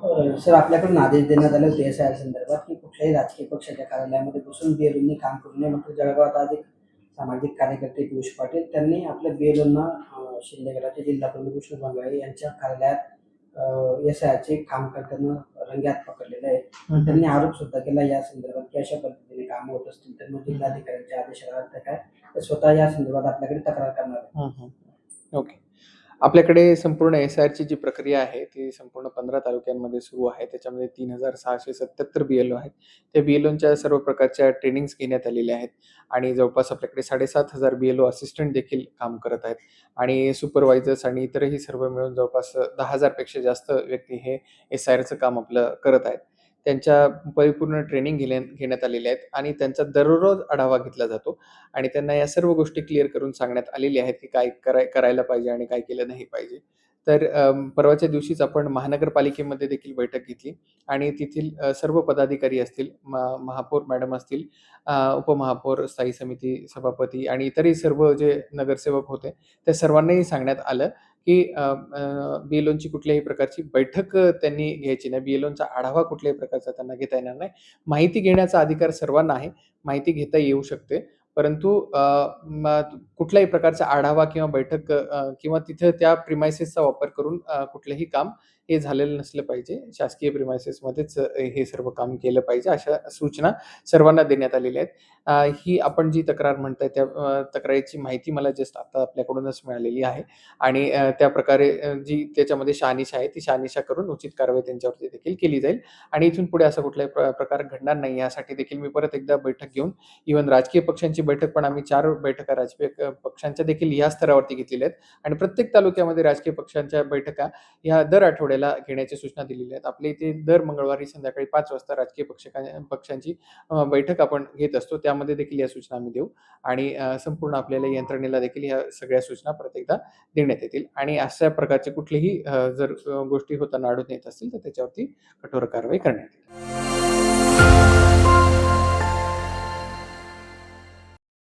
Sir आपल्याकडून आदेश देण्यात आले होते एस-आय-आर संदर्भात की कुठल्याही राजकीय पक्षाच्या कार्यालयामध्ये घुसून BLOंनी काम करू नये. मात्र जळगावात आज एक सामाजिक कार्यकर्ते पियुष पाटील त्यांनी आपल्या BLOंना शिंदे गटाचे जिल्हा प्रमुख विष्णू भांगळे यांच्या कार्यालयात एस-आय-आरचे काम करताना रंग्यात पकडलेलं आहे. त्यांनी आरोप सुद्धा केला या संदर्भात की अशा पद्धतीने काम होत असतील तर मग जिल्हाधिकाऱ्यांच्या आदेशाला अर्थ काय? तर स्वतः या संदर्भात आपल्याकडे तक्रार करणार आहे. ओके. आपल्याकडे संपूर्ण एस-आय-आरची जी प्रक्रिया आहे ती संपूर्ण 15 तालुक्यांमध्ये सुरू आहे. त्याच्यामध्ये 3677 BLO आहेत. त्या BLOंच्या सर्व प्रकारच्या ट्रेनिंग्स घेण्यात आलेल्या आहेत आणि जवळपास आपल्याकडे 7,500 BLO असिस्टंट देखील काम करत आहेत आणि सुपरवायझर्स आणि इतरही सर्व मिळून जवळपास 10,000 पेक्षा जास्त व्यक्ती हे एस-आय-आरचं काम आपलं करत आहेत. त्यांच्या परिपूर्ण ट्रेनिंग घेण्यात आलेल्या आहेत आणि त्यांचा दररोज आढावा घेतला जातो आणि त्यांना या सर्व गोष्टी क्लिअर करून सांगण्यात आलेल्या आहेत की काय करायला पाहिजे आणि काय केलं नाही पाहिजे. तर परवाच्या दिवशीच आपण महानगरपालिकेमध्ये देखील बैठक घेतली आणि तेथील सर्व पदाधिकारी असतील, महापौर मॅडम असतील, उपमहापौर, स्थायी समिती सभापती आणि इतरही सर्व जे नगरसेवक होते, त्या सर्वांनाही सांगण्यात आलं की BLOंची कुठल्याही प्रकारची बैठक त्यांनी घ्यायची नाही. BLOंचा आढावा कुठल्याही प्रकारचा त्यांना घेता येणार नाही. माहिती घेण्याचा अधिकार सर्वांना आहे. माहिती घेता येऊ शकते. परंतु कुठल्याही प्रकारचा आढावा किंवा बैठक किंवा तिथे त्या प्रिमाइसेसचा वापर करून कुठलंही काम हे झालेलं नसलं पाहिजे. शासकीय प्रिमाइसेसमध्येच हे सर्व काम केलं पाहिजे, अशा सूचना सर्वांना देण्यात आलेल्या आहेत. ही आपण जी तक्रार म्हणताय त्या तक्रारीची माहिती मला जस्ट आता आपल्याकडूनच मिळालेली आहे आणि त्याप्रकारे जी त्याच्यामध्ये शहानिशा आहे, ती शहानिशा करून उचित कारवाई त्यांच्यावरती देखील केली जाईल आणि इथून पुढे असा कुठलाही प्रकार घडणार नाही यासाठी देखील मी परत एकदा बैठक घेऊन इव्हन राजकीय पक्षांची बैठक पण आम्ही 4 बैठका राजकीय पक्षांच्या देखील या स्तरावरती घेतलेल्या आहेत आणि प्रत्येक तालुक्यामध्ये राजकीय पक्षांच्या बैठका ह्या दर आठवड्याला घेण्याच्या सूचना दिलेल्या आहेत. आपल्या इथे दर मंगळवारी संध्याकाळी 5 वाजता राजकीय पक्षांची बैठक आपण घेत असतो. त्यामध्ये देखील या सूचना आम्ही देऊ आणि संपूर्ण आपल्याला यंत्रणेला देखील ह्या सगळ्या सूचना परत एकदा देण्यात येतील आणि अशा प्रकारचे कुठलेही जर गोष्टी होताना आढळून येत असतील तर त्याच्यावरती कठोर कारवाई करण्यात येईल.